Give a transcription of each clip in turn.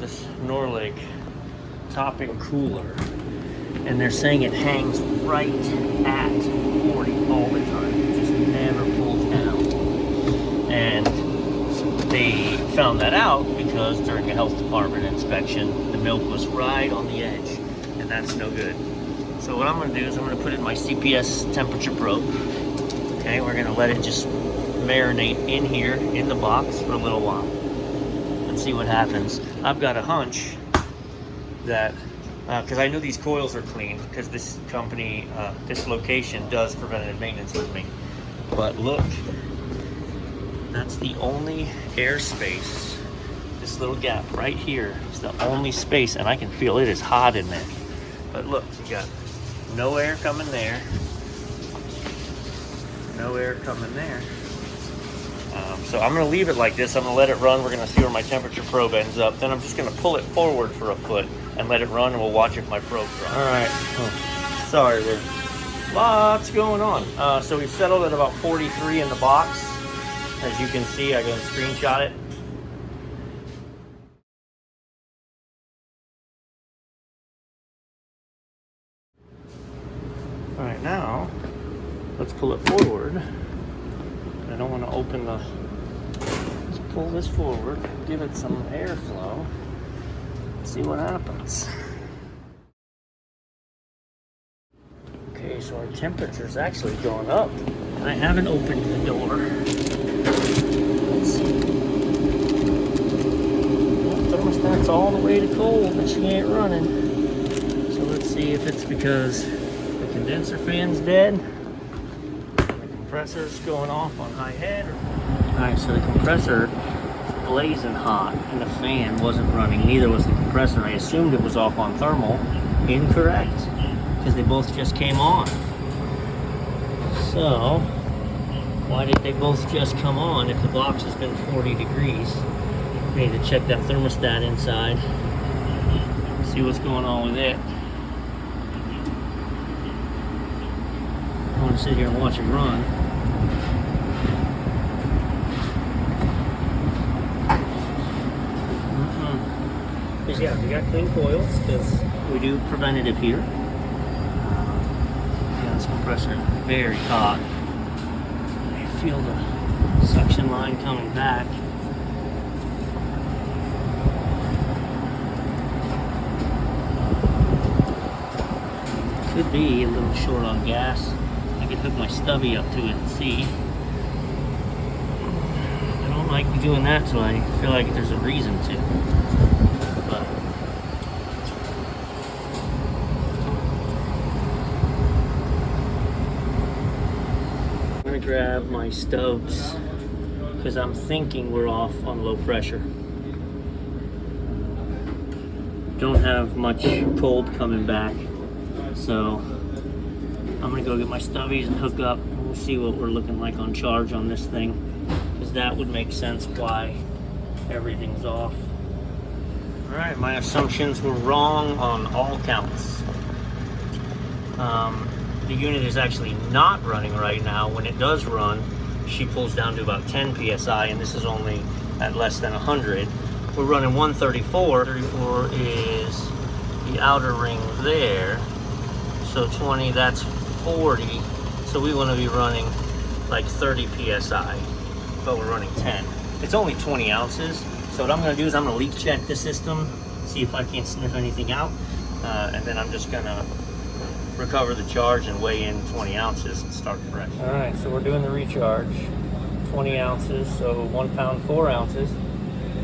this Norlake topping cooler, and they're saying it hangs right at 40 all the time. It just never pulls down. And they found that out because during a health department inspection, the milk was right on the edge, and that's no good. So what I'm gonna do is I'm gonna put in my CPS temperature probe. Okay, we're gonna let it just marinate in here in the box for a little while and see what happens. I've got a hunch that, because I know these coils are clean, because this company, this location does preventative maintenance with me. But look, that's the only airspace. This little gap right here is the only space, and I can feel it is hot in there. But look, you got no air coming there, no air coming there. So I'm gonna leave it like this. I'm gonna let it run. We're gonna see where my temperature probe ends up. Then I'm just gonna pull it forward for a foot and let it run, and we'll watch if my probe's run. All right, sorry, there's lots going on. So we settled at about 43 in the box. As you can see, I can screenshot it. All right, now let's pull it forward. I don't want to open the, let's pull this forward, give it some airflow, see what happens. Okay, so our temperature's actually going up. I haven't opened the door. Let's see. The thermostat's all the way to cold, but she ain't running. So let's see if it's because the condenser fan's dead. Compressor's going off on high head. Alright, so the compressor is blazing hot and the fan wasn't running. Neither was the compressor. I assumed it was off on thermal. Incorrect, because they both just came on. So, why did they both just come on if the box has been 40 degrees? I need to check that thermostat inside. See what's going on with it. I want to sit here and watch it run. Because yeah, we got clean coils because we do preventative here. Yeah, this compressor is very hot. I feel the suction line coming back. Could be a little short on gas. I could hook my stubby up to it and see. I don't like doing that till I feel like there's a reason to. But I'm gonna grab my stubs because I'm thinking we're off on low pressure. Don't have much cold coming back, so I'm gonna go get my stubbies and hook up, and we'll see what we're looking like on charge on this thing, because that would make sense why everything's off. All right, my assumptions were wrong on all counts. The unit is actually not running right now. When it does run, she pulls down to about 10 PSI, and this is only at less than 100. We're running 134. 34 is the outer ring there. So 20, that's 40. So we want to be running like 30 PSI, but we're running 10. It's only 20 ounces. So what I'm going to do is I'm going to leak check the system, see if I can't sniff anything out. And then I'm just going to recover the charge and weigh in 20 ounces and start fresh. All right, so we're doing the recharge. 20 ounces, so 1 pound, 4 ounces.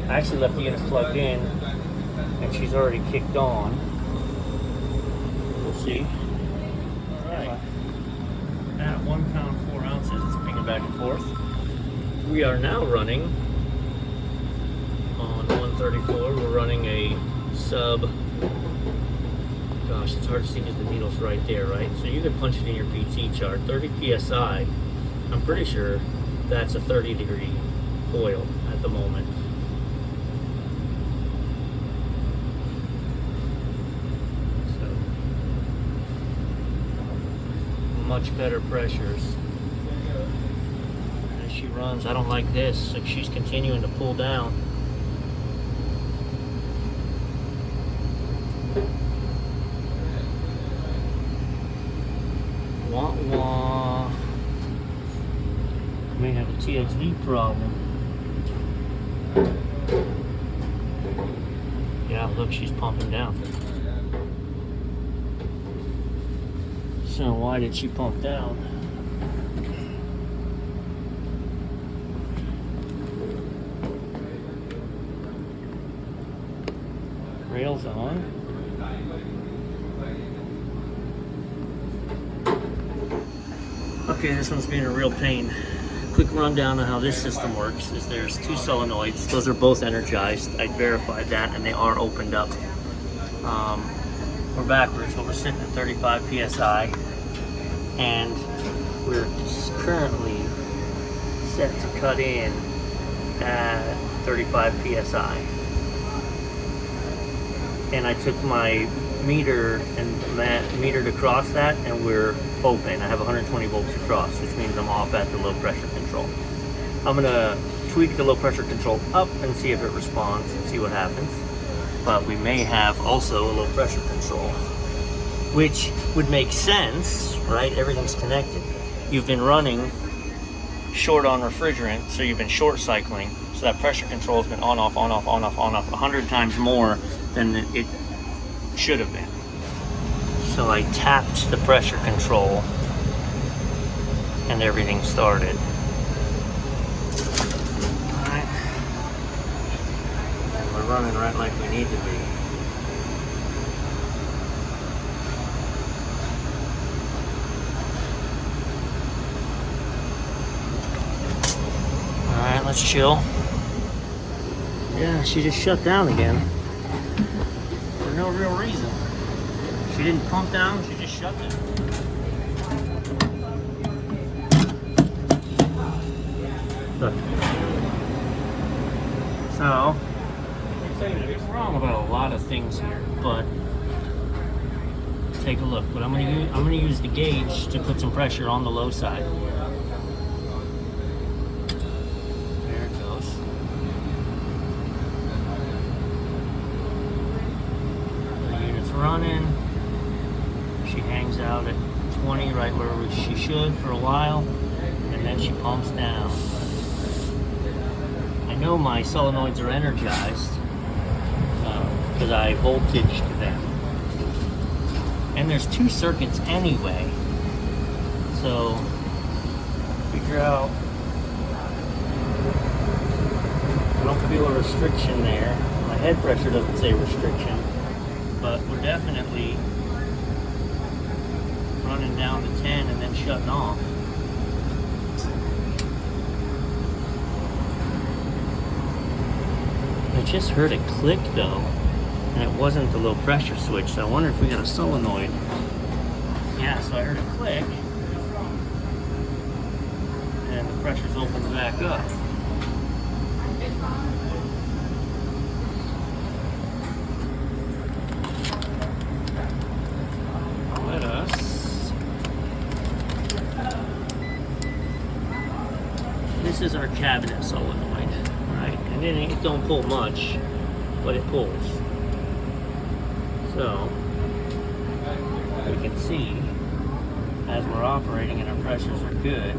I actually left the unit plugged in and she's already kicked on. We'll see. All right. At 1 pound, 4 ounces, it's pinging back and forth. We are now running on 134. We're running a sub, gosh, it's hard to see because the needle's right there, right? So you can punch it in your PT chart. 30 PSI, I'm pretty sure that's a 30 degree coil at the moment. So, much better pressures. As she runs, I don't like this. Like, she's continuing to pull down. TXV problem. Yeah, look, she's pumping down. So why did she pump down? Rails on. Okay, this one's being a real pain. Quick rundown of how this system works is there's two solenoids. Those are both energized. I verified that, and they are opened up. We're backwards, but we're sitting at 35 psi, and we're currently set to cut in at 35 psi. And I took my meter and metered across that, and we're open. I have 120 volts across, which means I'm off at the low pressure control. I'm gonna tweak the low pressure control up and see if it responds and see what happens. But we may have also a low pressure control, which would make sense, right? Everything's connected. You've been running short on refrigerant, so you've been short cycling. So that pressure control has been on, off, on, off, on, off, on, off 100 times more than it should have been. So I tapped the pressure control and everything started. Alright. And we're running right like we need to be. Alright, let's chill. Yeah, she just shut down again. For no real reason. She didn't pump down, she just shut down. Look. So, it's wrong about a lot of things here, but take a look. But I'm gonna use the gauge to put some pressure on the low side. There it goes. The unit's running. She hangs out at 20 right where she should for a while, and then she pumps down. I know my solenoids are energized because I voltaged them. And there's two circuits anyway, so figure out. I don't feel a restriction there. My head pressure doesn't say restriction, but we're definitely running down to 10 and then shutting off. I just heard a click though, and it wasn't the low pressure switch, so I wonder if we got a solenoid. Yeah, so I heard a click, and the pressure's opened back up. Let us. This is our cabinet solenoid, right? And then it don't pull much, but it pulls. So we can see as we're operating and our pressures are good,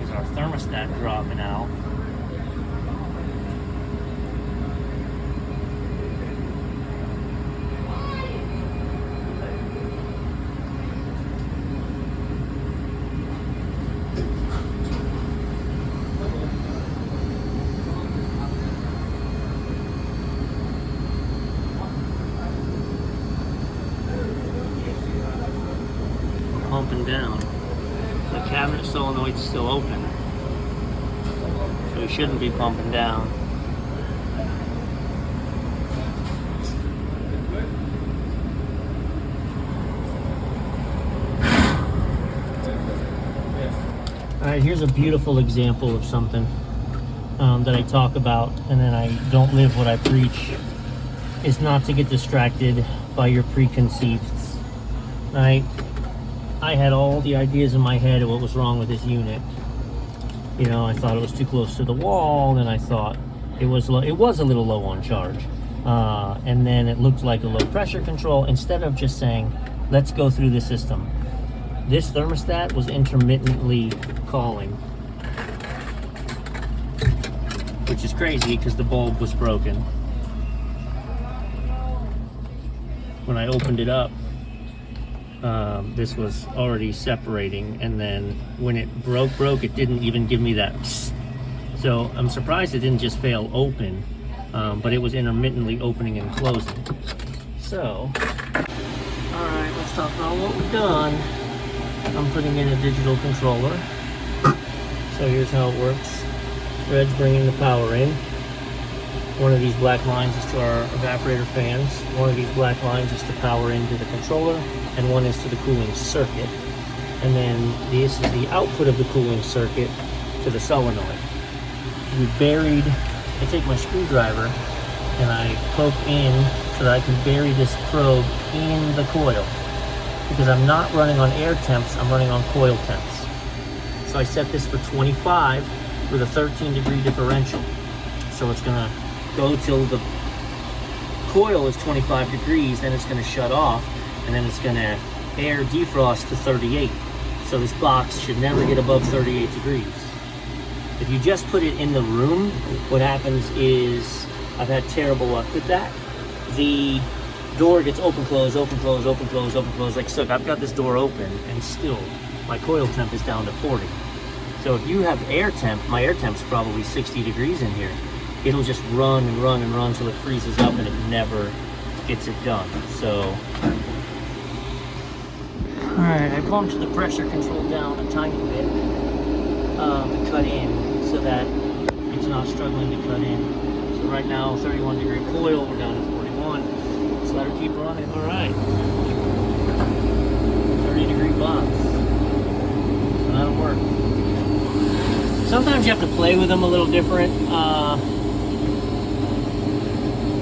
is our thermostat dropping out. Pumping down. The cabinet solenoid's still open, so we shouldn't be pumping down. Alright, here's a beautiful example of something that I talk about and then I don't live what I preach, is not to get distracted by your preconceived, right? I had all the ideas in my head of what was wrong with this unit. You know, I thought it was too close to the wall, and I thought it was low, it was a little low on charge. And then it looked like a low pressure control, instead of just saying, let's go through the system. This thermostat was intermittently calling. which is crazy because the bulb was broken. When I opened it up, this was already separating, and then when it broke, it didn't even give me that psst. So I'm surprised it didn't just fail open, but it was intermittently opening and closing. So, all right, let's talk about what we've done. I'm putting in a digital controller. So here's how it works. Red's bringing the power in. One of these black lines is to our evaporator fans. One of these black lines is to power into the controller, and one is to the cooling circuit. And then this is the output of the cooling circuit to the solenoid. I take my screwdriver and I poke in so that I can bury this probe in the coil. Because I'm not running on air temps, I'm running on coil temps. So I set this for 25 with a 13-degree differential. So it's gonna go till the coil is 25 degrees, then it's gonna shut off, and then it's gonna air defrost to 38. So this box should never get above 38 degrees. If you just put it in the room, what happens is, I've had terrible luck with that. The door gets open, close, open, close, open, close, open, close. Like, so I've got this door open, and still, my coil temp is down to 40. So if you have air temp, my air temp's probably 60 degrees in here. It'll just run and run and run till it freezes up, and it never gets it done. So, all right, I bumped the pressure control down a tiny bit to cut in, so that it's not struggling to cut in. So right now, 31-degree coil, we're down to 41. Just let her keep running. All right, 30-degree box. So that'll work. Sometimes you have to play with them a little different.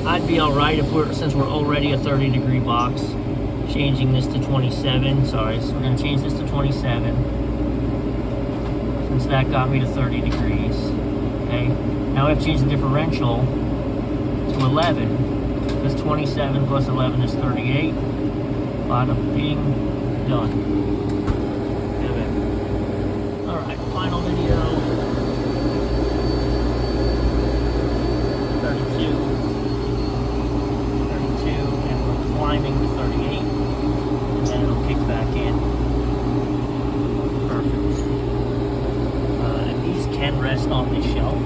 I'd be all right since we're already a 30-degree box, changing this to 27. Sorry, so we're gonna change this to 27. Since that got me to 30 degrees. Okay, now we have to change the differential to 11. Because 27 plus 11 is 38. Bada bing, done. All right, final video. 32, and we're climbing to 38, and then it'll kick back in. Perfect. And these can rest on the shelf.